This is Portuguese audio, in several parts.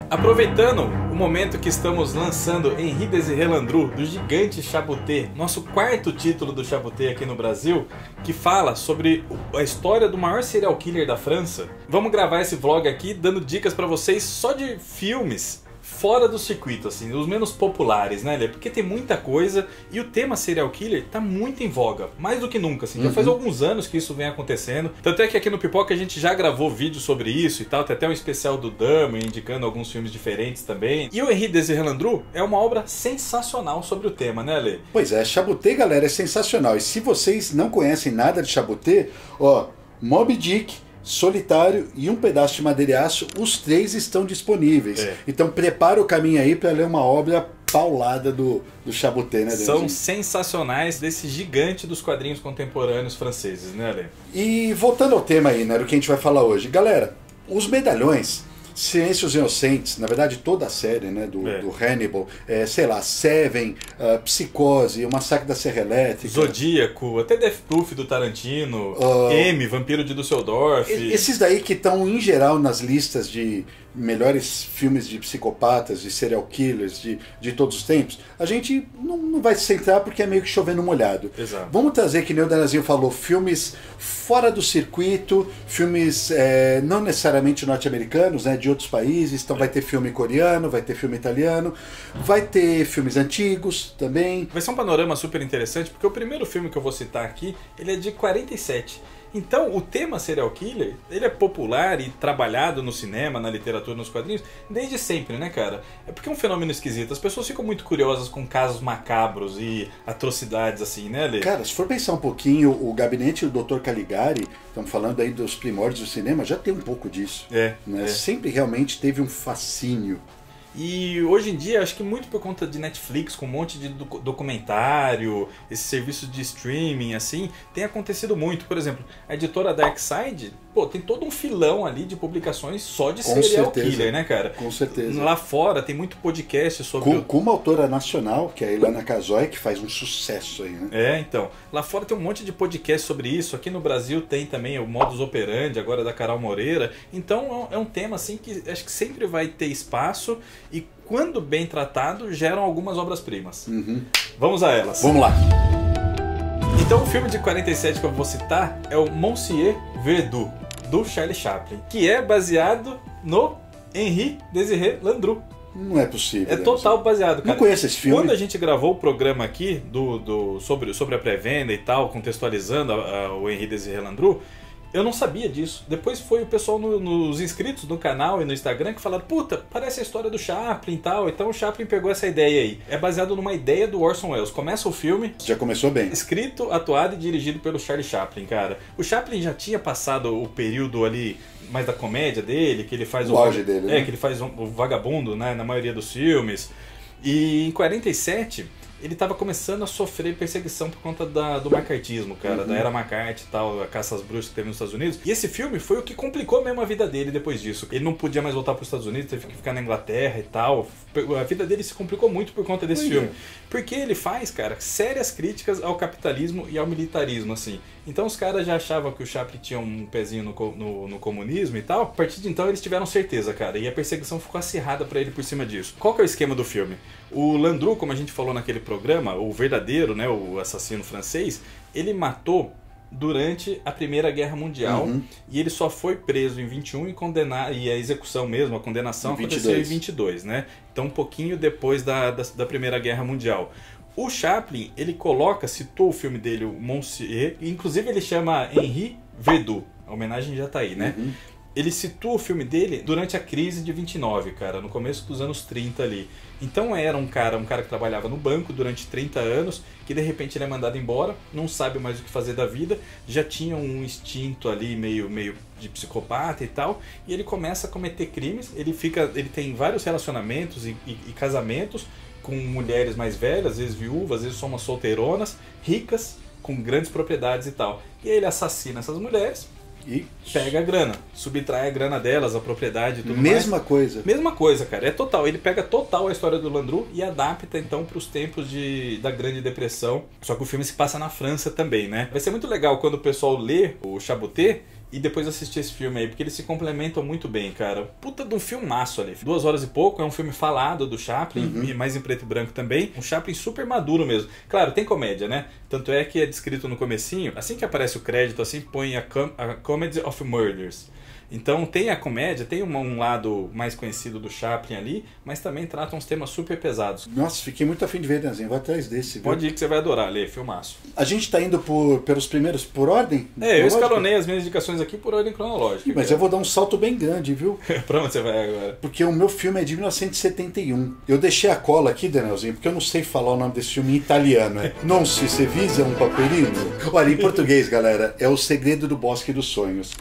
Aproveitando o momento que estamos lançando Henri Désiré Landru, do gigante Chaboté, nosso quarto título do Chaboté aqui no Brasil, que fala sobre a história do maior serial killer da França, vamos gravar esse vlog aqui dando dicas pra vocês só de filmes fora do circuito, assim, os menos populares, né, Lê? Porque tem muita coisa e o tema serial killer tá muito em voga, mais do que nunca, assim. Já faz alguns anos que isso vem acontecendo. Tanto é que aqui no Pipoca a gente já gravou vídeo sobre isso e tal, tem até um especial do Dama indicando alguns filmes diferentes também. E o Henri Désiré Landru é uma obra sensacional sobre o tema, né, Lê? Pois é, Chaboté, galera, é sensacional. E se vocês não conhecem nada de Chaboté, ó, Moby Dick, Solitário e Um Pedaço de Madeira e Aço, os três estão disponíveis. Então prepara o caminho aí para ler uma obra paulada do Chaboté, né, Deus? São sensacionais desse gigante dos quadrinhos contemporâneos franceses, né, Lê? E voltando ao tema aí, né, do que a gente vai falar hoje. Galera, os medalhões, Silêncios Inocentes, na verdade toda a série, né, do Hannibal, sei lá, Seven, Psicose, O Massacre da Serra Elétrica, Zodíaco, até Death Proof do Tarantino, M, Vampiro de Düsseldorf. Esses daí que estão em geral nas listas de melhores filmes de psicopatas, de serial killers, de todos os tempos, a gente não vai se centrar porque é meio que chovendo molhado. Exato. Vamos trazer, que nem o Danazinho falou, filmes fora do circuito, filmes não necessariamente norte-americanos, né, de outros países. Então vai ter filme coreano, vai ter filme italiano, vai ter filmes antigos também. Vai ser um panorama super interessante, porque o primeiro filme que eu vou citar aqui, ele é de 47. Então, o tema serial killer, ele é popular e trabalhado no cinema, na literatura, nos quadrinhos, desde sempre, né, cara? É porque é um fenômeno esquisito. As pessoas ficam muito curiosas com casos macabros e atrocidades assim, né, Lê? Cara, se for pensar um pouquinho, o Gabinete do Dr. Caligari, estamos falando aí dos primórdios do cinema, já tem um pouco disso. Né? Sempre realmente teve um fascínio. E hoje em dia, acho que muito por conta de Netflix, com um monte de documentário, esse serviço de streaming, assim, tem acontecido muito. Por exemplo, a editora Darkside, pô, tem todo um filão ali de publicações só de serial killer, né, cara? Com certeza. Lá fora tem muito podcast sobre... Com uma autora nacional, que é a Ilana Casoy, que faz um sucesso aí, né? Então. Lá fora tem um monte de podcast sobre isso. Aqui no Brasil tem também o Modus Operandi, agora da Carol Moreira. Então é um tema, assim, que acho que sempre vai ter espaço e, quando bem tratado, geram algumas obras-primas. Vamos a elas. Vamos lá. Então o filme de 47 que eu vou citar é o Monsieur Verdoux, do Charlie Chaplin, que é baseado no Henri Désiré Landru. Não é possível. É total baseado, cara. Não conheço esse filme. Quando a gente gravou o programa aqui sobre a pré-venda e tal, contextualizando o Henri Désiré Landru, eu não sabia disso. Depois foi o pessoal nos inscritos do canal e no Instagram que falaram: puta, parece a história do Chaplin e tal. Então o Chaplin pegou essa ideia aí. É baseado numa ideia do Orson Welles. Começa o filme... Já começou bem. Escrito, atuado e dirigido pelo Charlie Chaplin, cara. O Chaplin já tinha passado o período ali mais da comédia dele, que ele faz o auge dele, né? Que ele faz o vagabundo, né, na maioria dos filmes. E em 47... ele estava começando a sofrer perseguição por conta do macartismo, cara, da era McCarthy e tal, a caça às bruxas que teve nos Estados Unidos. E esse filme foi o que complicou mesmo a vida dele depois disso. Ele não podia mais voltar para os Estados Unidos, teve que ficar na Inglaterra e tal. A vida dele se complicou muito por conta desse filme. Porque ele faz, cara, sérias críticas ao capitalismo e ao militarismo, assim. Então os caras já achavam que o Chaplin tinha um pezinho no comunismo e tal. A partir de então eles tiveram certeza, cara. E a perseguição ficou acirrada pra ele por cima disso. Qual que é o esquema do filme? O Landru, como a gente falou naquele programa, o verdadeiro, né, o assassino francês, ele matou durante a Primeira Guerra Mundial e ele só foi preso em 21 e a execução mesmo, a condenação aconteceu em 22, né? Então um pouquinho depois da Primeira Guerra Mundial. O Chaplin, ele citou o filme dele, o Monsieur, inclusive ele chama Henri Verdoux, a homenagem já tá aí, né? Ele situa o filme dele durante a crise de 29, cara, no começo dos anos 30 ali. Então era um cara que trabalhava no banco durante 30 anos, que de repente ele é mandado embora, não sabe mais o que fazer da vida, já tinha um instinto ali meio de psicopata e tal, e ele começa a cometer crimes, ele tem vários relacionamentos e casamentos com mulheres mais velhas, às vezes viúvas, às vezes são umas solteironas, ricas, com grandes propriedades e tal. E aí ele assassina essas mulheres e pega a grana, subtrai a grana delas, a propriedade e tudo mais. Mesma coisa. Mesma coisa, cara. É total. Ele pega total a história do Landru e adapta então para os tempos da Grande Depressão. Só que o filme se passa na França também, né? Vai ser muito legal quando o pessoal lê o Chaboté e depois assistir esse filme aí, porque eles se complementam muito bem, cara. Puta de um filmaço ali. 2 horas e pouco, é um filme falado do Chaplin, mais em preto e branco também. Um Chaplin super maduro mesmo. Claro, tem comédia, né? Tanto é que é descrito no comecinho, assim que aparece o crédito, assim, põe a Comedy of Murders. Então tem a comédia, tem um lado mais conhecido do Chaplin ali, mas também trata uns temas super pesados. Nossa, fiquei muito afim de ver, Danielzinho. Vou atrás desse. Viu? Pode ir que você vai adorar, Lê, filmaço. A gente tá indo pelos primeiros, por ordem? Eu escalonei as minhas indicações aqui por ordem cronológica. Mas eu vou dar um salto bem grande, viu? Pra onde você vai agora? Porque o meu filme é de 1971. Eu deixei a cola aqui, Danielzinho, porque eu não sei falar o nome desse filme em italiano. Non si se visa un paperino. Olha, em português, galera, é O Segredo do Bosque dos Sonhos.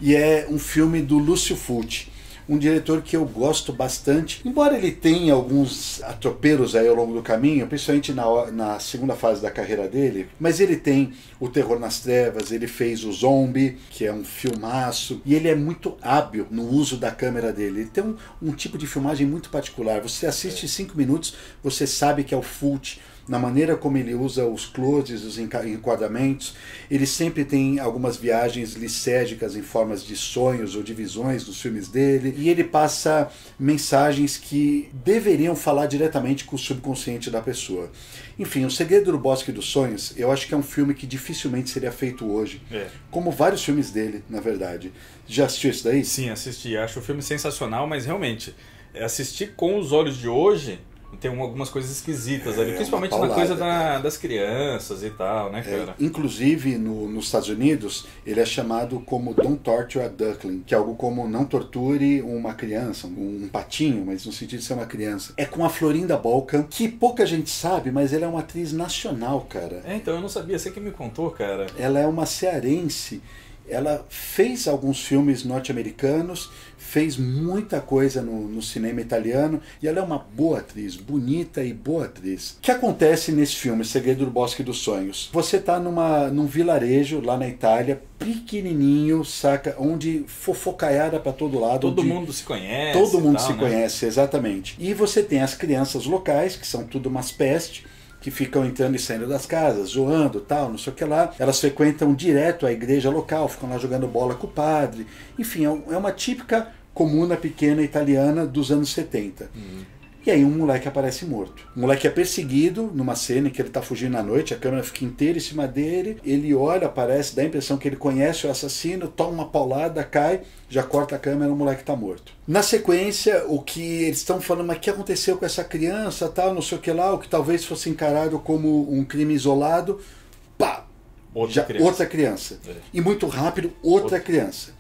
E é um filme do Lúcio Fulci, um diretor que eu gosto bastante, embora ele tenha alguns atropelos aí ao longo do caminho, principalmente na segunda fase da carreira dele, mas ele tem O Terror nas Trevas, ele fez O Zombie, que é um filmaço, e ele é muito hábil no uso da câmera dele. Ele tem um tipo de filmagem muito particular. Você assiste 5 minutos, você sabe que é o Fulci, na maneira como ele usa os closes, os enquadramentos. Ele sempre tem algumas viagens licérgicas em formas de sonhos ou de visões nos filmes dele, e ele passa mensagens que deveriam falar diretamente com o subconsciente da pessoa. Enfim, O Segredo do Bosque dos Sonhos, eu acho que é um filme que dificilmente seria feito hoje, como vários filmes dele, na verdade. Já assistiu isso daí? Sim, assisti. Acho o filme sensacional, mas realmente, assistir com os olhos de hoje tem algumas coisas esquisitas ali, principalmente na coisa das crianças e tal, né, cara? Inclusive, nos Estados Unidos, ele é chamado como Don't Torture a Duckling, que é algo como não torture uma criança, um patinho, mas no sentido de ser uma criança. É com a Florinda Balkan, que pouca gente sabe, mas ela é uma atriz nacional, cara. Então, eu não sabia, você que me contou, cara. Ela é uma cearense. Ela fez alguns filmes norte-americanos, fez muita coisa no cinema italiano, e ela é uma boa atriz, bonita e boa atriz. O que acontece nesse filme, Segredo do Bosque dos Sonhos? Você está num vilarejo lá na Itália, pequenininho, saca? Onde fofocaiada para todo lado. Todo mundo se conhece. Todo mundo se conhece, exatamente. E você tem as crianças locais, que são tudo umas pestes, que ficam entrando e saindo das casas, zoando, tal, não sei o que lá. Elas frequentam direto a igreja local, ficam lá jogando bola com o padre. Enfim, é uma típica comuna pequena italiana dos anos 70. E aí um moleque aparece morto. O moleque é perseguido numa cena em que ele está fugindo à noite, a câmera fica inteira em cima dele, ele olha, aparece, dá a impressão que ele conhece o assassino, toma uma paulada, cai, já corta a câmera, o moleque está morto. Na sequência, o que eles estão falando, mas o que aconteceu com essa criança, tal, não sei o que lá, o que talvez fosse encarado como um crime isolado, pá! Outra criança. E muito rápido, outra criança.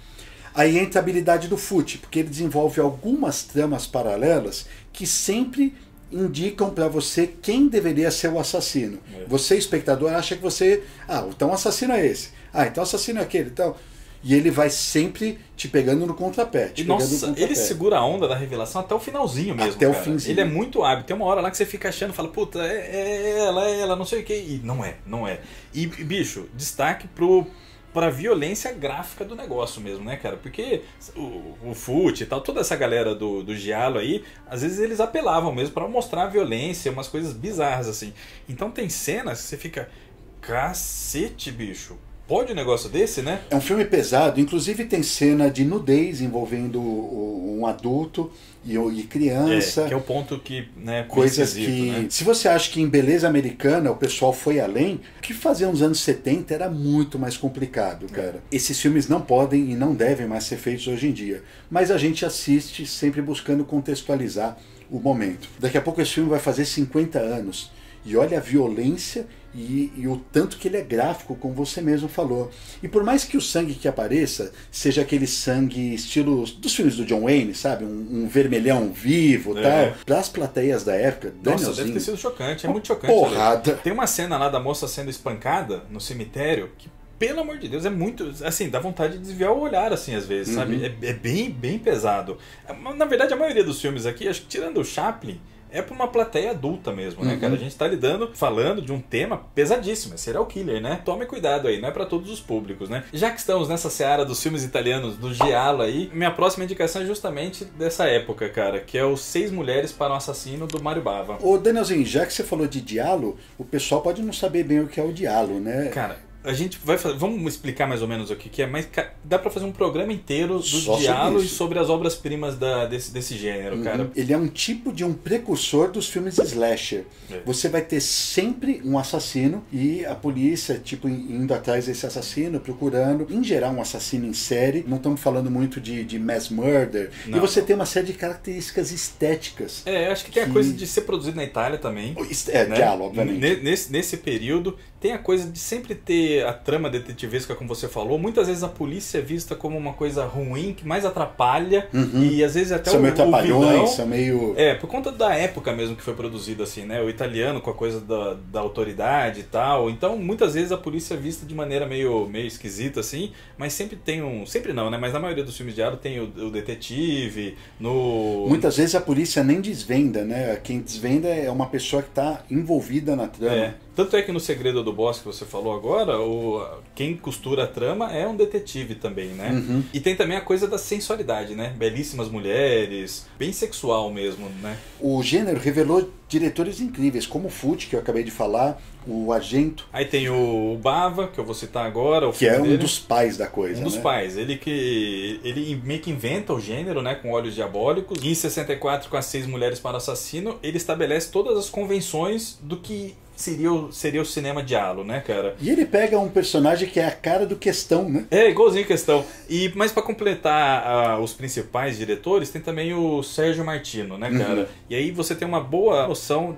Aí entra a habilidade do Fulci, porque ele desenvolve algumas tramas paralelas que sempre indicam para você quem deveria ser o assassino. Você, espectador, acha que você... então o assassino é esse. Então o assassino é aquele. Então... E ele vai sempre te pegando no contrapé. Ele segura a onda da revelação até o finalzinho mesmo. Até o finzinho. Ele é muito hábil. Tem uma hora lá que você fica achando, fala, puta, é ela, não sei o que. E não é. E, bicho, destaque pra violência gráfica do negócio mesmo, né, cara? Porque o Fulci e tal, toda essa galera do Giallo aí, às vezes eles apelavam mesmo pra mostrar a violência, umas coisas bizarras, assim. Então tem cenas que você fica, cacete, bicho. Pode um negócio desse, né? É um filme pesado, inclusive tem cena de nudez envolvendo um adulto e criança. Que é o ponto que, né, coisas que, né? Se você acha que em beleza americana o pessoal foi além, o que fazer nos anos 70 era muito mais complicado, cara. Esses filmes não podem e não devem mais ser feitos hoje em dia. Mas a gente assiste sempre buscando contextualizar o momento. Daqui a pouco esse filme vai fazer 50 anos. E olha a violência e o tanto que ele é gráfico, como você mesmo falou. E por mais que o sangue que apareça seja aquele sangue estilo dos filmes do John Wayne, sabe? Um vermelhão vivo e tal. Para as plateias da época, nossa, deve ter sido chocante, é muito chocante. Porrada. Tem uma cena lá da moça sendo espancada no cemitério que, pelo amor de Deus, é muito... Assim, dá vontade de desviar o olhar, assim, às vezes, sabe? É bem, bem pesado. Na verdade, a maioria dos filmes aqui, acho que tirando o Chaplin, é pra uma plateia adulta mesmo, né, cara? A gente tá falando de um tema pesadíssimo, é serial killer, né? Tome cuidado aí, não é pra todos os públicos, né? Já que estamos nessa seara dos filmes italianos, do Giallo aí, minha próxima indicação é justamente dessa época, cara, que é o 6 Mulheres para um Assassino, do Mário Bava. Ô, Danielzinho, já que você falou de Giallo, o pessoal pode não saber bem o que é o Giallo, né? Cara, a gente vai fazer, vamos explicar mais ou menos o que é, mas dá pra fazer um programa inteiro dos diálogos e sobre as obras-primas desse gênero, cara. Ele é um tipo de um precursor dos filmes slasher. Você vai ter sempre um assassino e a polícia, tipo, indo atrás desse assassino, procurando, em geral, um assassino em série. Não estamos falando muito de mass murder. Não. E você tem uma série de características estéticas. Eu acho que tem a coisa de ser produzido na Itália também. Né? Diálogo, obviamente. Nesse período, tem a coisa de sempre ter a trama detetivesca, como você falou. Muitas vezes a polícia é vista como uma coisa ruim, que mais atrapalha, e às vezes até são meio trapalhões, são meio... por conta da época mesmo que foi produzido assim, né? O italiano com a coisa da autoridade e tal. Então, muitas vezes a polícia é vista de maneira meio esquisita, assim, mas sempre tem sempre não, né? Mas na maioria dos filmes de diálogo tem o detetive, Muitas vezes a polícia nem desvenda, né? Quem desvenda é uma pessoa que está envolvida na trama. Tanto é que no Segredo do Bosque, que você falou agora, quem costura a trama é um detetive também, né? E tem também a coisa da sensualidade, né? Belíssimas mulheres, bem sexual mesmo, né? O gênero revelou diretores incríveis, como o Fucci, que eu acabei de falar, o Argento. Aí tem o Bava, que eu vou citar agora. Que é um dos pais da coisa, Um dos pais. Ele meio que inventa o gênero, né? Com Olhos Diabólicos. E em 64, com As 6 Mulheres para o Assassino, ele estabelece todas as convenções do que seria o cinema giallo, né, cara? E ele pega um personagem que é a cara do Questão, né? Igualzinho Questão. Mas para completar os principais diretores, tem também o Sergio Martino, né, cara? E aí você tem uma boa noção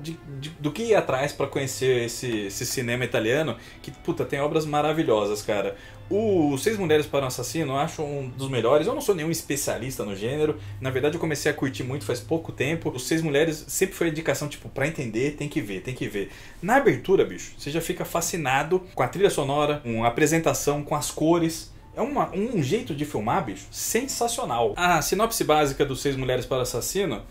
do que ir atrás para conhecer esse cinema italiano, que, puta, tem obras maravilhosas, cara. O 6 Mulheres para um Assassino eu acho um dos melhores. Eu não sou nenhum especialista no gênero. Na verdade eu comecei a curtir muito faz pouco tempo. Os 6 Mulheres sempre foi a indicação, tipo, pra entender, tem que ver. Na abertura, bicho, você já fica fascinado com a trilha sonora, com a apresentação, com as cores. É um jeito de filmar, bicho, sensacional. A sinopse básica dos 6 Mulheres para o Assassino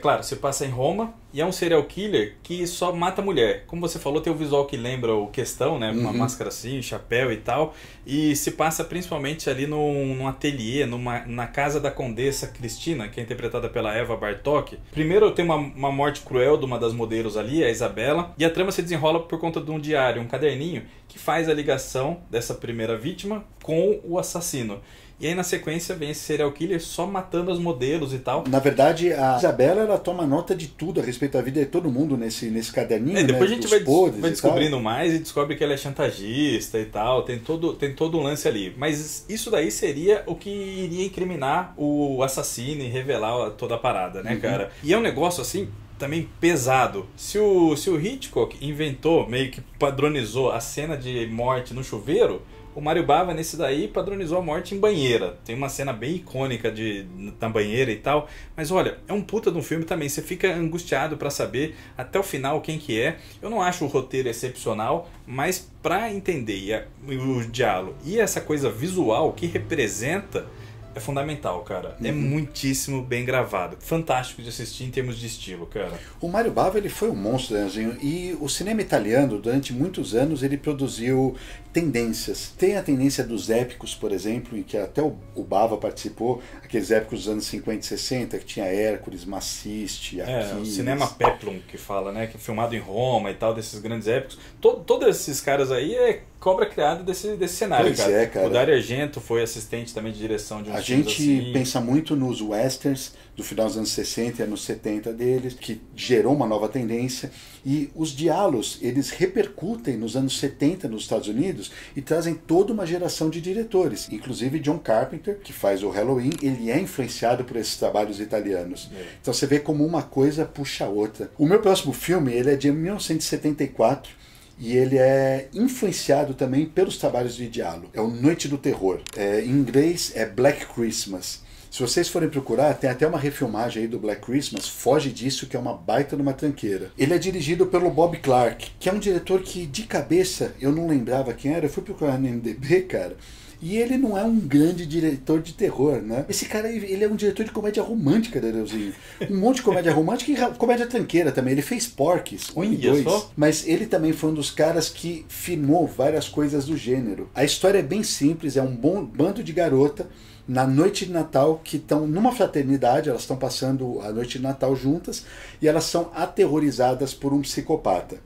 claro, se passa em Roma e é um serial killer que só mata mulher. Como você falou, tem o visual que lembra o Questão, né? Uma máscara assim, chapéu e tal. E se passa principalmente ali num ateliê, na casa da Condessa Cristina, que é interpretada pela Eva Bartok. Primeiro tem uma morte cruel de uma das modelos ali, a Isabela. E a trama se desenrola por conta de um diário, um caderninho, que faz a ligação dessa primeira vítima com o assassino. E aí na sequência vem esse serial killer só matando as modelos e tal. Na verdade, a Isabela, ela toma nota de tudo a respeito da vida de todo mundo nesse caderninho. Depois né? a gente vai descobrindo mais e descobre que ela é chantagista e tal. Tem todo um lance ali. Mas isso daí seria o que iria incriminar o assassino e revelar toda a parada, né, cara? E é um negócio assim também pesado. Se o Hitchcock inventou, meio que padronizou a cena de morte no chuveiro, o Mário Bava, nesse daí, padronizou a morte em banheira. Tem uma cena bem icônica na banheira e tal. Mas olha, é um puta de um filme também. Você fica angustiado pra saber até o final quem que é. Eu não acho o roteiro excepcional, mas pra entender o diálogo e essa coisa visual que representa, é fundamental, cara. É muitíssimo bem gravado. Fantástico de assistir em termos de estilo, cara. O Mário Bava, ele foi um monstro, né, Zinho? E o cinema italiano, durante muitos anos, ele produziu tendências. Tem a tendência dos épicos, por exemplo, em que até o Bava participou, aqueles épicos dos anos 50 e 60, que tinha Hércules, Maciste, Aquiles. O cinema Peplum, que fala, né? Que é filmado em Roma e tal, desses grandes épicos. Todos esses caras aí é cobra criada desse cenário, pois cara. O Dario Argento foi assistente também de direção de uns A gente assim. pensa muito nos westerns do final dos anos 60 e anos 70 deles, que gerou uma nova tendência. E os diálogos, eles repercutem nos anos 70 nos Estados Unidos e trazem toda uma geração de diretores. Inclusive John Carpenter, que faz o Halloween, ele é influenciado por esses trabalhos italianos. Então você vê como uma coisa puxa a outra. O meu próximo filme, ele é de 1974, e ele é influenciado também pelos trabalhos de diálogo. É o Noite do Terror. Em inglês é Black Christmas. Se vocês forem procurar, tem até uma refilmagem aí do Black Christmas, foge disso, que é uma baita numa tranqueira. Ele é dirigido pelo Bob Clark, que é um diretor que, de cabeça, eu não lembrava quem era, eu fui procurar no IMDb, cara, e ele não é um grande diretor de terror, né? Esse cara, ele é um diretor de comédia romântica, Danielzinho. Um monte de comédia romântica e comédia tranqueira também. Ele fez Porky's, 1 e 2. Mas ele também foi um dos caras que filmou várias coisas do gênero. A história é bem simples, é um bando de garota na noite de Natal, que estão numa fraternidade, elas estão passando a noite de Natal juntas, e elas são aterrorizadas por um psicopata.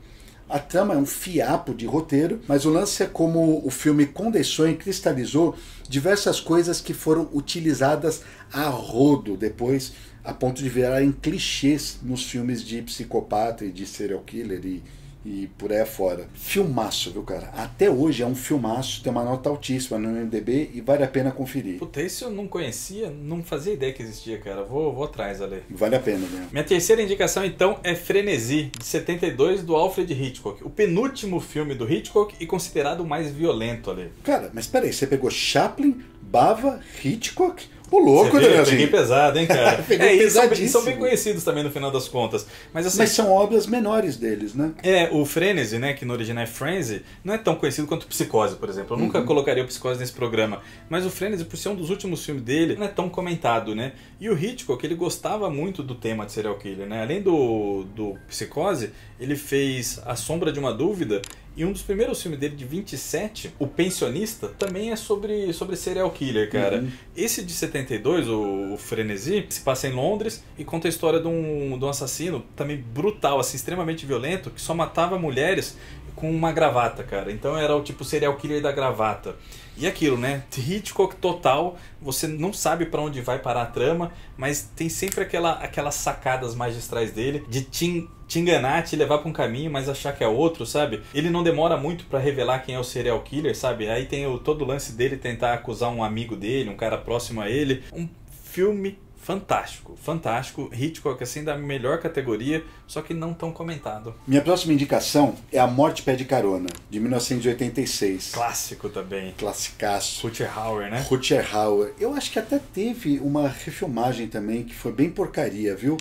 A trama é um fiapo de roteiro, mas o lance é como o filme condensou e cristalizou diversas coisas que foram utilizadas a rodo depois, a ponto de virarem clichês nos filmes de psicopata e de serial killer e por aí afora. Filmaço, viu, cara? Até hoje é um filmaço, tem uma nota altíssima no IMDb e vale a pena conferir. Puta, esse eu não conhecia, não fazia ideia que existia, cara. Vou atrás, Ale. Vale a pena, né? Minha terceira indicação, então, é Frenesi, de 72, do Alfred Hitchcock. O penúltimo filme do Hitchcock e considerado o mais violento, Ale. Cara, mas peraí, você pegou Chaplin, Bava, Hitchcock? O louco, né? Peguei pesado, hein, cara? E são bem conhecidos também no final das contas. Mas, assim, são obras menores deles, né? O Frenesi, né, que no original é Frenzy, não é tão conhecido quanto Psicose, por exemplo. Eu nunca colocaria o Psicose nesse programa. Mas o Frenesi, por ser um dos últimos filmes dele, não é tão comentado, né? E o Hitchcock, ele gostava muito do tema de serial killer, né? Além do Psicose, ele fez A Sombra de uma Dúvida. E um dos primeiros filmes dele, de 27, O Pensionista, também é sobre serial killer, cara. Esse de 72, o Frenesi, se passa em Londres e conta a história de um assassino também brutal, assim, extremamente violento, que só matava mulheres com uma gravata, cara. Então era o tipo serial killer da gravata. E aquilo, né? Hitchcock total, você não sabe pra onde vai parar a trama, mas tem sempre aquelas sacadas magistrais dele de te enganar, te levar pra um caminho, mas achar que é outro, sabe? Ele não demora muito pra revelar quem é o serial killer, sabe? Aí tem todo o lance dele tentar acusar um amigo dele, um cara próximo a ele. Um filme fantástico, fantástico. Hitchcock, assim, da melhor categoria, só que não tão comentado. Minha próxima indicação é A Morte Pede Carona, de 1986. Clássico também. Classicaço. Rutger Hauer, né? Rutger Hauer. Eu acho que até teve uma refilmagem também, que foi bem porcaria, viu?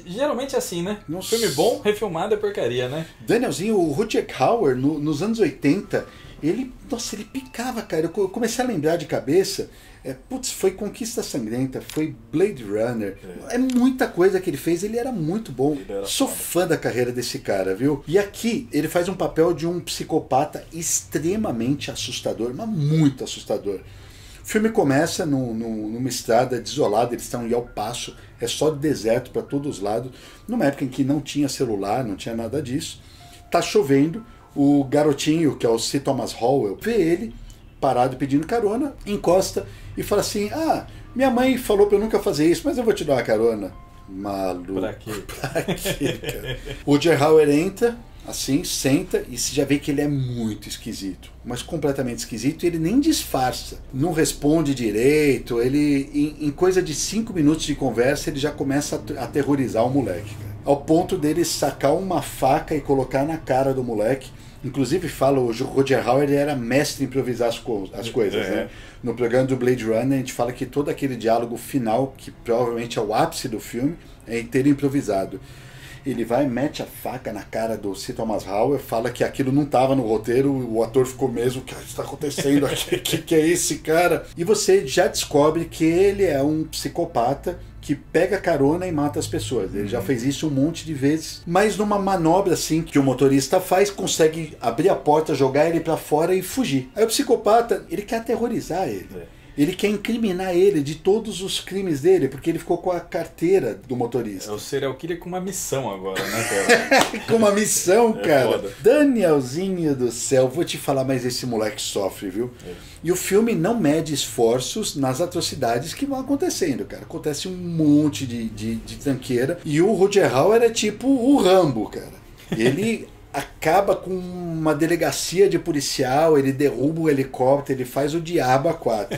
Geralmente é assim, né? Nossa. Filme bom, refilmado é porcaria, né? Danielzinho, o Rutger Hauer, nos anos 80, ele picava, cara. Eu comecei a lembrar de cabeça... foi Conquista Sangrenta, foi Blade Runner. É muita coisa que ele fez, ele era muito bom. Sou fã da carreira desse cara, viu? E aqui ele faz um papel de um psicopata extremamente assustador, mas muito assustador. O filme começa numa estrada desolada, eles estão em El Paso, é só deserto para todos os lados, numa época em que não tinha celular, não tinha nada disso. Tá chovendo, o garotinho, que é o C. Thomas Howell, vê ele parado pedindo carona, encosta e fala assim: minha mãe falou pra eu nunca fazer isso, mas eu vou te dar uma carona. Maluco. Pra quê? Pra quê, cara? O Rutger Hauer entra, assim, senta e você já vê que ele é muito esquisito, mas completamente esquisito, e ele nem disfarça, não responde direito, ele, em coisa de 5 minutos de conversa, ele já começa a aterrorizar o moleque, cara. Ao ponto dele sacar uma faca e colocar na cara do moleque. Inclusive, fala, o Rutger Hauer, ele era mestre em improvisar as coisas, né? No programa do Blade Runner, a gente fala que todo aquele diálogo final, que provavelmente é o ápice do filme, é inteiro improvisado. Ele vai, mete a faca na cara do C. Thomas Howell, fala que aquilo não estava no roteiro, o ator ficou mesmo: o que está acontecendo aqui? que é esse cara? E você já descobre que ele é um psicopata que pega carona e mata as pessoas. Ele já fez isso um monte de vezes, mas numa manobra assim que o motorista faz, consegue abrir a porta, jogar ele para fora e fugir. Aí o psicopata, ele quer aterrorizar ele. Ele quer incriminar ele de todos os crimes dele, porque ele ficou com a carteira do motorista. É o serial killer com uma missão agora, né, cara? Com uma missão, cara. Foda. Danielzinho do céu, vou te falar, mas esse moleque sofre, viu? E o filme não mede esforços nas atrocidades que vão acontecendo, cara. Acontece um monte de tranqueira. E o Rutger Hauer é tipo o Rambo, cara. Ele acaba com uma delegacia de policial, ele derruba o helicóptero, ele faz o diabo a 4.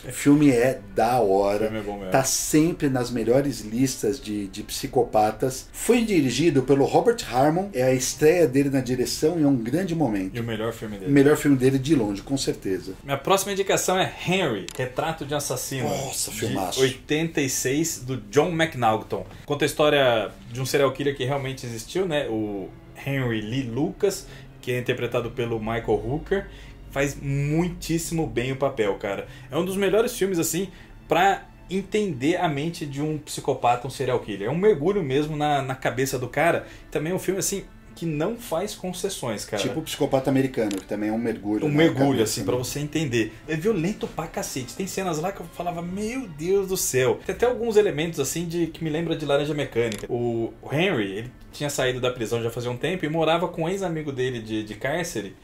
O filme é da hora, O filme é bom mesmo. tá sempre nas melhores listas de psicopatas. Foi dirigido pelo Robert Harmon, é a estreia dele na direção e é um grande momento. E o melhor filme dele. O melhor filme dele de longe, com certeza. Minha próxima indicação é Henry, Retrato de um Assassino. Nossa, de filmaço. 86, do John McNaughton. Conta a história de um serial killer que realmente existiu, né? O Henry Lee Lucas, que é interpretado pelo Michael Hooker. Faz muitíssimo bem o papel, cara. É um dos melhores filmes, assim, pra entender a mente de um psicopata, um serial killer. É um mergulho mesmo na cabeça do cara. Também é um filme, assim, que não faz concessões, cara. Tipo o Psicopata Americano, que também é um mergulho. Um mergulho, assim, pra você entender. É violento pra cacete. Tem cenas lá que eu falava, meu Deus do céu. Tem até alguns elementos, assim, que me lembra de Laranja Mecânica. O Henry, ele tinha saído da prisão já fazia um tempo e morava com um ex-amigo dele de cárcere.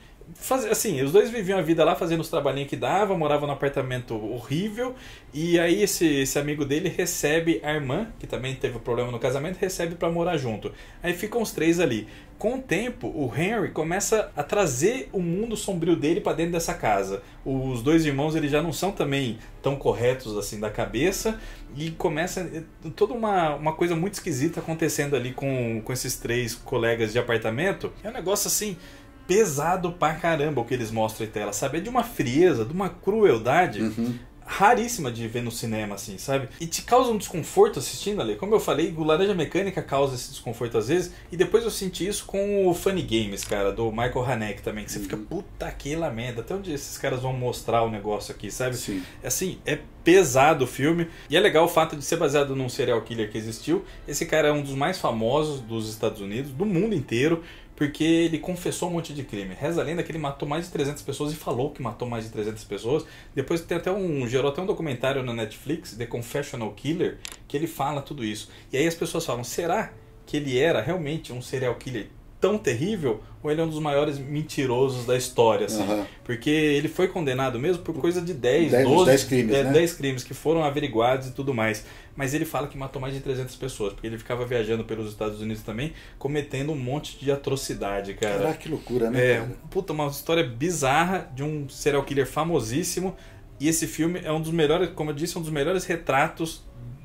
Assim, os dois viviam a vida lá fazendo os trabalhinhos que dava, moravam num apartamento horrível, e aí esse amigo dele recebe a irmã, que também teve problema no casamento, recebe pra morar junto. Aí ficam os três ali. Com o tempo, o Henry começa a trazer o mundo sombrio dele pra dentro dessa casa. Os dois irmãos, eles já não são também tão corretos assim da cabeça, e começa toda uma coisa muito esquisita acontecendo ali com esses três colegas de apartamento. É um negócio assim pesado pra caramba o que eles mostram em tela, sabe? É de uma frieza, de uma crueldade raríssima de ver no cinema, assim, sabe? E te causa um desconforto assistindo ali. Como eu falei, o Laranja Mecânica causa esse desconforto às vezes, e depois eu senti isso com o Funny Games, cara, do Michael Haneke também, que você fica, puta que lamenta, até onde esses caras vão mostrar o negócio aqui, sabe? Sim. Assim, é pesado o filme, e é legal o fato de ser baseado num serial killer que existiu. Esse cara é um dos mais famosos dos Estados Unidos, do mundo inteiro, porque ele confessou um monte de crime. Reza a lenda que ele matou mais de 300 pessoas e falou que matou mais de 300 pessoas. Depois tem gerou até um documentário na Netflix, The Confessional Killer, que ele fala tudo isso. E aí as pessoas falam, será que ele era realmente um serial killer tão terrível, ou ele é um dos maiores mentirosos da história, assim? Porque ele foi condenado mesmo por coisa de 10 crimes, né? 10 crimes que foram averiguados e tudo mais. Mas ele fala que matou mais de 300 pessoas, porque ele ficava viajando pelos Estados Unidos também, cometendo um monte de atrocidade, cara. Caraca, que loucura, né? Puta, uma história bizarra de um serial killer famosíssimo, e esse filme é um dos melhores, como eu disse, um dos melhores retratos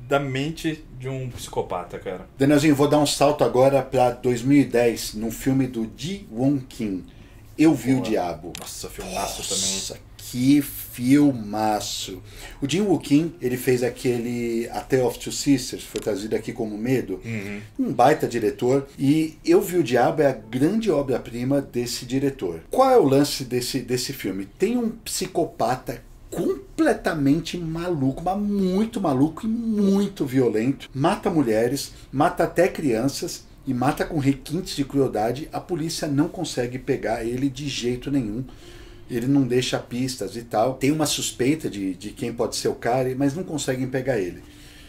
da mente de um psicopata, cara. Danielzinho, vou dar um salto agora pra 2010, num filme do Ji Won-Kim, Eu Vi o Diabo. Nossa, filmaço também. Nossa, que filmaço. O Ji Won-Kim, ele fez aquele A Tale of Two Sisters, foi trazido aqui como Medo. Um baita diretor. E Eu Vi o Diabo é a grande obra-prima desse diretor. Qual é o lance desse filme? Tem um psicopata completamente maluco, mas muito maluco e muito violento. Mata mulheres, mata até crianças e mata com requintes de crueldade. A polícia não consegue pegar ele de jeito nenhum. Ele não deixa pistas e tal. Tem uma suspeita de quem pode ser o cara, mas não conseguem pegar ele.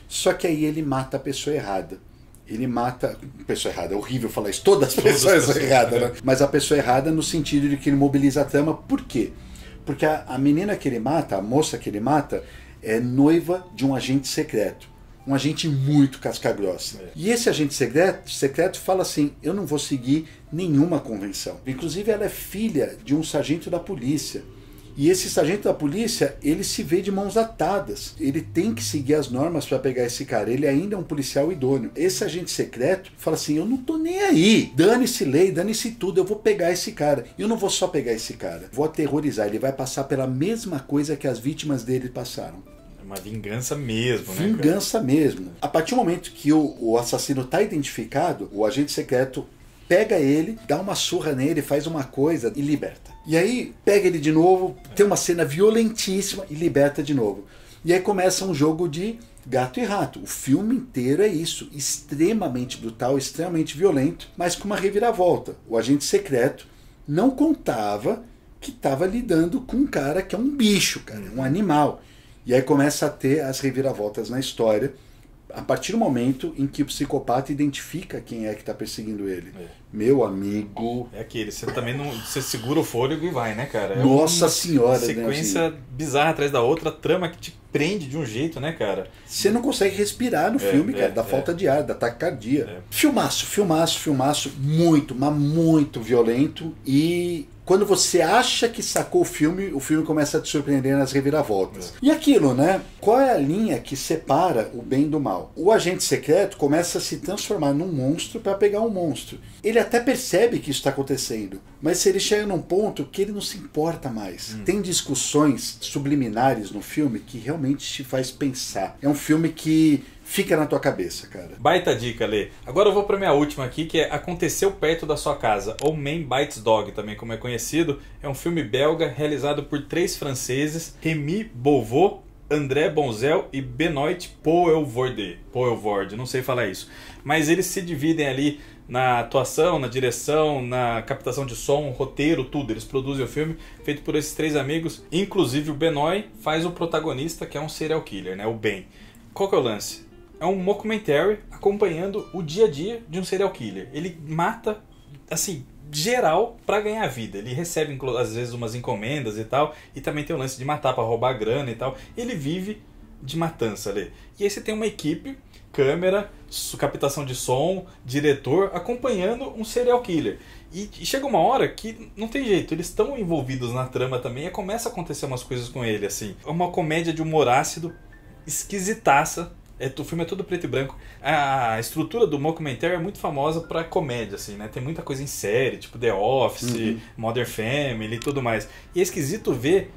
Só que aí ele mata a pessoa errada. Ele mata a pessoa errada. É horrível falar isso. Todas as pessoas erradas, né? Mas a pessoa errada no sentido de que ele mobiliza a trama. Por quê? Porque a menina que ele mata, a moça que ele mata, é noiva de um agente secreto. Um agente muito casca-grossa. E esse agente secreto fala assim, eu não vou seguir nenhuma convenção. Inclusive ela é filha de um sargento da polícia. E esse sargento da polícia, ele se vê de mãos atadas. Ele tem que seguir as normas para pegar esse cara. Ele ainda é um policial idôneo. Esse agente secreto fala assim, eu não tô nem aí. Dane-se lei, dane-se tudo, eu vou pegar esse cara. E eu não vou só pegar esse cara. Vou aterrorizar. Ele vai passar pela mesma coisa que as vítimas dele passaram. É uma vingança mesmo, né? Vingança mesmo. A partir do momento que o assassino está identificado, o agente secreto pega ele, dá uma surra nele, faz uma coisa e liberta. E aí pega ele de novo, tem uma cena violentíssima e liberta de novo. E aí começa um jogo de gato e rato. O filme inteiro é isso, extremamente brutal, extremamente violento, mas com uma reviravolta. O agente secreto não contava que estava lidando com um cara que é um bicho, cara, um animal. E aí começa a ter as reviravoltas na história, a partir do momento em que o psicopata identifica quem é que está perseguindo ele. Meu amigo... É aquele, você também não... Você segura o fôlego e vai, né, cara? É Nossa senhora, sequência bizarra atrás da outra, trama que te prende de um jeito, né, cara? Você não consegue respirar no filme, cara, da falta de ar, da taquicardia. Filmaço, filmaço, filmaço, muito, mas muito violento. E quando você acha que sacou o filme começa a te surpreender nas reviravoltas. E aquilo, né? Qual é a linha que separa o bem do mal? O agente secreto começa a se transformar num monstro para pegar um monstro. Ele até percebe que isso está acontecendo, mas ele chega num ponto que ele não se importa mais. Tem discussões subliminares no filme que realmente te faz pensar. É um filme que fica na tua cabeça, cara. Baita dica, Lê. Agora eu vou pra minha última aqui, que é Aconteceu Perto da Sua Casa, ou Man Bites Dog, também como é conhecido. É um filme belga realizado por 3 franceses, Rémi Beauveau, André Bonzel e Benoit Poelvoorde, não sei falar isso. mas eles se dividem ali na atuação, na direção, na captação de som, roteiro, tudo. Eles produzem o filme feito por esses 3 amigos. Inclusive o Benoit faz o protagonista, que é um serial killer, né? O Ben. Qual que é o lance? É um mockumentary acompanhando o dia a dia de um serial killer. Ele mata, assim, geral pra ganhar vida. Ele recebe, às vezes, umas encomendas e tal. E também tem o lance de matar pra roubar grana e tal. Ele vive de matança ali. E aí você tem uma equipe, câmera, captação de som, diretor, acompanhando um serial killer. E chega uma hora que não tem jeito, eles estão envolvidos na trama também e começa a acontecer umas coisas com ele, assim. É uma comédia de humor ácido, esquisitaça. O filme é todo preto e branco. A estrutura do mockumentary é muito famosa pra comédia, assim, né? Tem muita coisa em série, tipo The Office, Modern Family e tudo mais. E é esquisito ver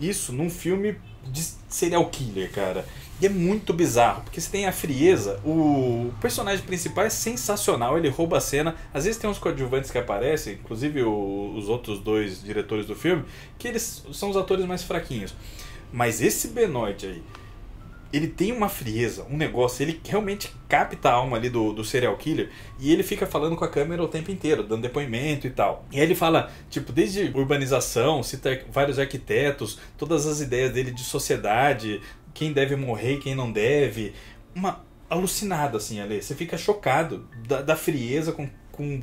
isso num filme de serial killer, cara. E é muito bizarro, porque você tem a frieza, o personagem principal é sensacional, ele rouba a cena, às vezes tem uns coadjuvantes que aparecem, inclusive os outros 2 diretores do filme, que eles são os atores mais fraquinhos. Mas esse Benoit aí, ele tem uma frieza, um negócio, ele realmente capta a alma ali do serial killer e ele fica falando com a câmera o tempo inteiro, dando depoimento e tal. E aí ele fala, tipo, desde urbanização, cita vários arquitetos, todas as ideias dele de sociedade, quem deve morrer e quem não deve. Uma alucinada, assim, ali. Você fica chocado da frieza com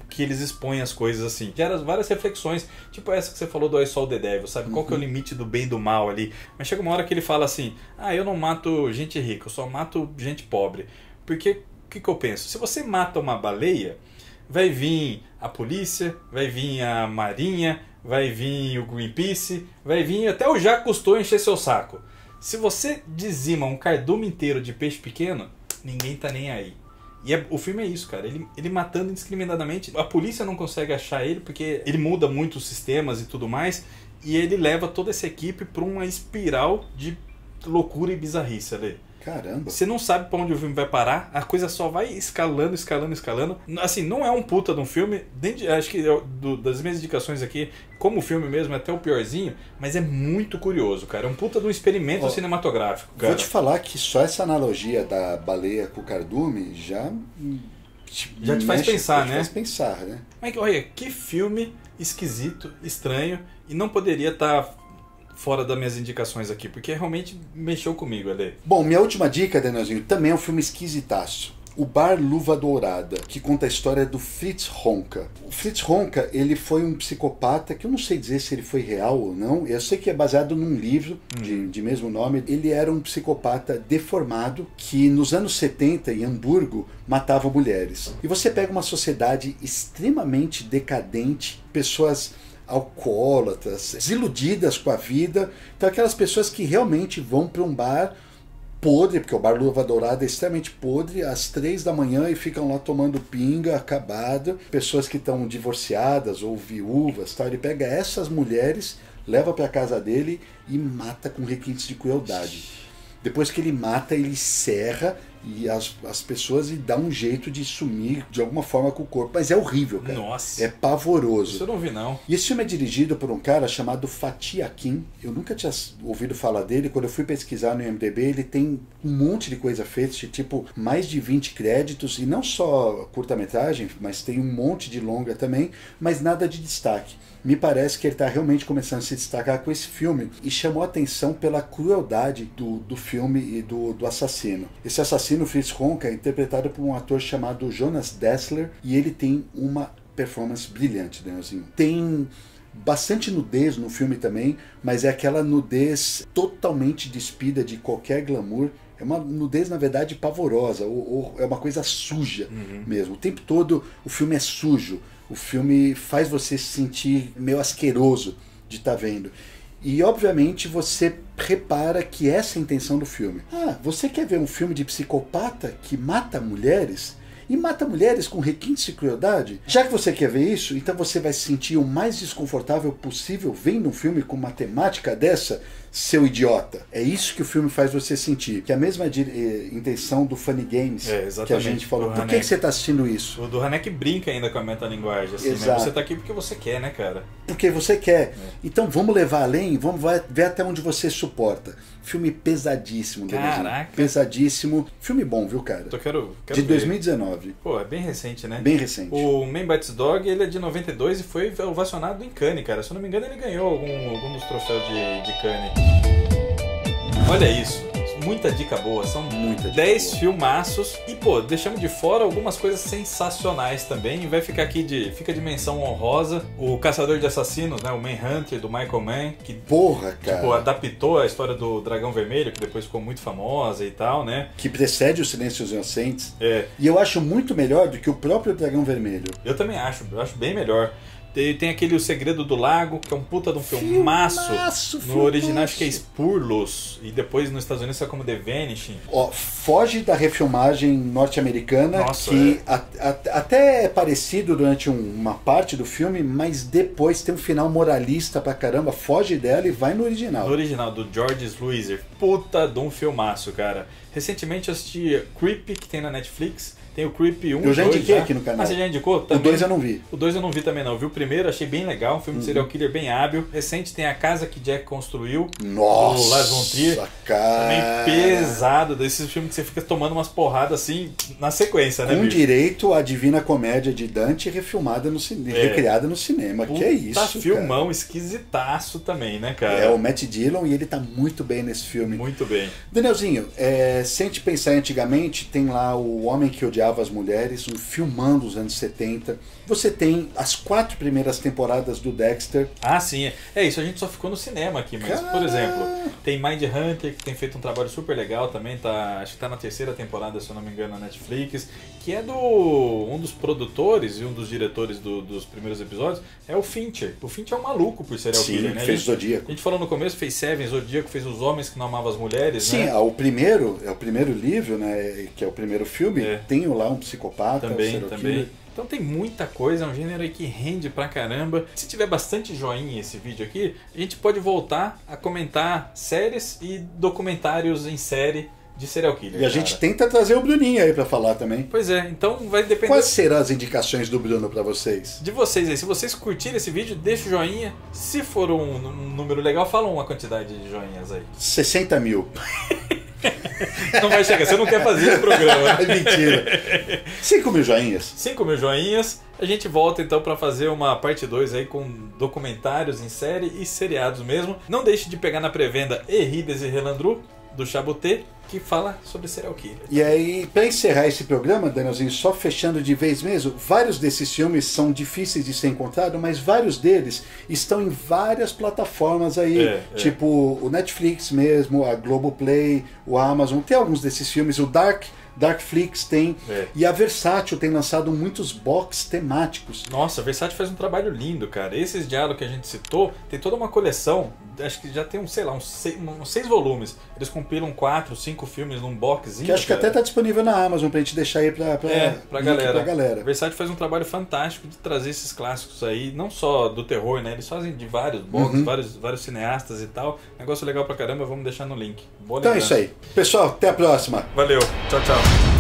que eles expõem as coisas, assim. Gera várias reflexões, tipo essa que você falou do I Saw the Devil, sabe? Qual que é o limite do bem e do mal ali? Mas chega uma hora que ele fala assim, eu não mato gente rica, eu só mato gente pobre. Porque, o que eu penso? Se você mata uma baleia, vai vir a polícia, vai vir a marinha, vai vir o Greenpeace, vai vir até o Jacques Cousteau encher seu saco. Se você dizima um cardume inteiro de peixe pequeno, ninguém tá nem aí. E o filme é isso, cara. Ele matando indiscriminadamente. A polícia não consegue achar ele porque ele muda muito os sistemas e tudo mais. E ele leva toda essa equipe para uma espiral de loucura e bizarrice ali. Caramba. Você não sabe pra onde o filme vai parar, a coisa só vai escalando, escalando, escalando. Assim, não é um puta de um filme, acho que das minhas indicações aqui, como o filme mesmo, é até o piorzinho, mas é muito curioso, cara. É um puta de um experimento cinematográfico, cara. Vou te falar que só essa analogia da baleia com o cardume já te faz pensar, né? Faz pensar, né? Mas olha, que filme esquisito, estranho, e não poderia estar fora das minhas indicações aqui, porque realmente mexeu comigo, Ale. Bom, minha última dica, Danielzinho, também é um filme esquisitaço. O Bar Luva Dourada, que conta a história do Fritz Honka. O Fritz Honka, ele foi um psicopata, que eu não sei dizer se ele foi real ou não, eu sei que é baseado num livro de mesmo nome. Ele era um psicopata deformado, que nos anos 70, em Hamburgo, matava mulheres. E você pega uma sociedade extremamente decadente, pessoas alcoólatras, desiludidas com a vida. Então aquelas pessoas que realmente vão para um bar podre, porque o Bar Luva Dourada é extremamente podre, às 3 da manhã e ficam lá tomando pinga, acabada. Pessoas que estão divorciadas ou viúvas, tal. Ele pega essas mulheres, leva para casa dele e mata com requintes de crueldade. Depois que ele mata, ele serra e as pessoas e dá um jeito de sumir de alguma forma com o corpo. Mas é horrível, cara. Nossa. É pavoroso. Isso eu não vi, não. E esse filme é dirigido por um cara chamado Fatih Akin. Eu nunca tinha ouvido falar dele. Quando eu fui pesquisar no IMDb, ele tem um monte de coisa feita, tipo mais de 20 créditos. E não só curta-metragem, mas tem um monte de longa também, mas nada de destaque. Me parece que ele está realmente começando a se destacar com esse filme e chamou a atenção pela crueldade do filme e do assassino. Esse assassino, Fritz Honka, é interpretado por um ator chamado Jonas Dessler e ele tem uma performance brilhante, Danielzinho. Tem bastante nudez no filme também, mas é aquela nudez totalmente despida de qualquer glamour. É uma nudez, na verdade, pavorosa, ou é uma coisa suja mesmo. O tempo todo o filme é sujo. O filme faz você se sentir meio asqueroso de estar vendo. E, obviamente, você repara que essa é a intenção do filme. Você quer ver um filme de psicopata que mata mulheres? E mata mulheres com requintes de crueldade? Já que você quer ver isso, então você vai se sentir o mais desconfortável possível vendo um filme com uma temática dessa? seu idiota. É isso que o filme faz você sentir. Que é a mesma intenção do Funny Games que a gente falou. Por que você tá assistindo isso? O do Haneke brinca ainda com a metalinguagem, assim, né? Você tá aqui porque você quer, né, cara? Porque você quer. Então vamos levar além, vamos ver até onde você suporta. Filme pesadíssimo, Caraca. Pesadíssimo. Filme bom, viu, cara? Quero de 2019. Pô, é bem recente, né? Bem recente. O Man Bites Dog, ele é de 92 e foi ovacionado em Cannes, cara. Se eu não me engano, ele ganhou algum dos troféus de Cannes. Olha isso. Muita dica boa, são 10 filmaços. E, pô, deixamos de fora algumas coisas sensacionais também. Vai ficar aqui fica de menção honrosa. O Caçador de Assassinos, né? O Manhunter, do Michael Mann. Que, porra, cara. Tipo, adaptou a história do Dragão Vermelho, que depois ficou muito famosa e tal, né? Que precede o Silêncio dos Inocentes. É. E eu acho muito melhor do que o próprio Dragão Vermelho. Eu também acho bem melhor. Tem aquele O Segredo do Lago, que é um puta de um filmaço. No original acho que é Spurlos. E depois nos Estados Unidos é como The Vanishing. Ó, foge da refilmagem norte-americana. Nossa, que até é parecido durante uma parte do filme, mas depois tem um final moralista pra caramba. Foge dela e vai no original. No original, do George Sluizer. Puta de um filmaço, cara. Recentemente eu assisti Creep, que tem na Netflix. Tem o Creep 1 e 2. Eu já indiquei aqui no canal. Ah, você já indicou? Também. O 2 eu não vi. O 2 eu não vi também não. Eu vi o primeiro, achei bem legal. Um filme de serial killer bem hábil. Recente tem A Casa que Jack Construiu. Nossa, do Lars von Trier. Cara. Também pesado. Desses filmes que você fica tomando umas porradas assim na sequência, né, com bicho? direito à Divina Comédia de Dante refilmada no cinema, recriada no cinema. Puta, que é isso, filmão, cara. Esquisitaço também, né, cara? É o Matt Dillon e ele tá muito bem nesse filme. Muito bem. Danielzinho, se a gente pensar antigamente, tem lá O Homem que Odiava as Mulheres, um filmão dos anos 70. Você tem as 4 primeiras temporadas do Dexter. Ah, sim. É isso, a gente só ficou no cinema aqui, mas, por exemplo, tem Mindhunter, que tem feito um trabalho super legal também, acho que tá na 3ª temporada, se eu não me engano, na Netflix, que é um dos produtores e um dos diretores dos primeiros episódios, é o Fincher. O Fincher é um maluco por serial killer, né? Fez Zodíaco. A gente falou no começo, fez Seven, Zodíaco, fez Os Homens que Não Amavam as Mulheres, sim, né? o primeiro livro, né, que é o primeiro filme, tem lá um psicopata, também. Killer. Então tem muita coisa, é um gênero aí que rende pra caramba. Se tiver bastante joinha esse vídeo aqui, a gente pode voltar a comentar séries e documentários em série de serial killer. E a gente tenta trazer o Bruninho aí pra falar também. Pois é, então vai depender... Quais serão as indicações do Bruno pra vocês? De vocês aí. Se vocês curtirem esse vídeo, deixa o joinha. Se for um número legal, fala uma quantidade de joinhas aí. 60 mil. Não vai chegar, você não quer fazer esse programa. Mentira. 5 mil joinhas. 5 mil joinhas. A gente volta então para fazer uma parte 2 aí com documentários em série e seriados mesmo. Não deixe de pegar na pré-venda Henri e Relandru, do Chaboté, que fala sobre serial killer. E aí, para encerrar esse programa, Danielzinho, só fechando de vez mesmo, vários desses filmes são difíceis de ser encontrados, mas vários deles estão em várias plataformas aí, tipo o Netflix mesmo, a Globoplay, o Amazon, tem alguns desses filmes, o Darkflix tem, e a Versátil tem lançado muitos box temáticos. Nossa, a Versátil faz um trabalho lindo, cara. Esses diálogos que a gente citou, tem toda uma coleção, acho que já tem uns 6 volumes. Eles compilam 4, 5 filmes num boxzinho. Que acho que até tá disponível na Amazon pra gente deixar aí pra galera. A Versátil faz um trabalho fantástico de trazer esses clássicos aí, não só do terror, né? Eles fazem de vários boxes, vários cineastas e tal. Negócio legal pra caramba, vamos deixar no link. Boa então é isso aí. Pessoal, até a próxima. Valeu, tchau, tchau.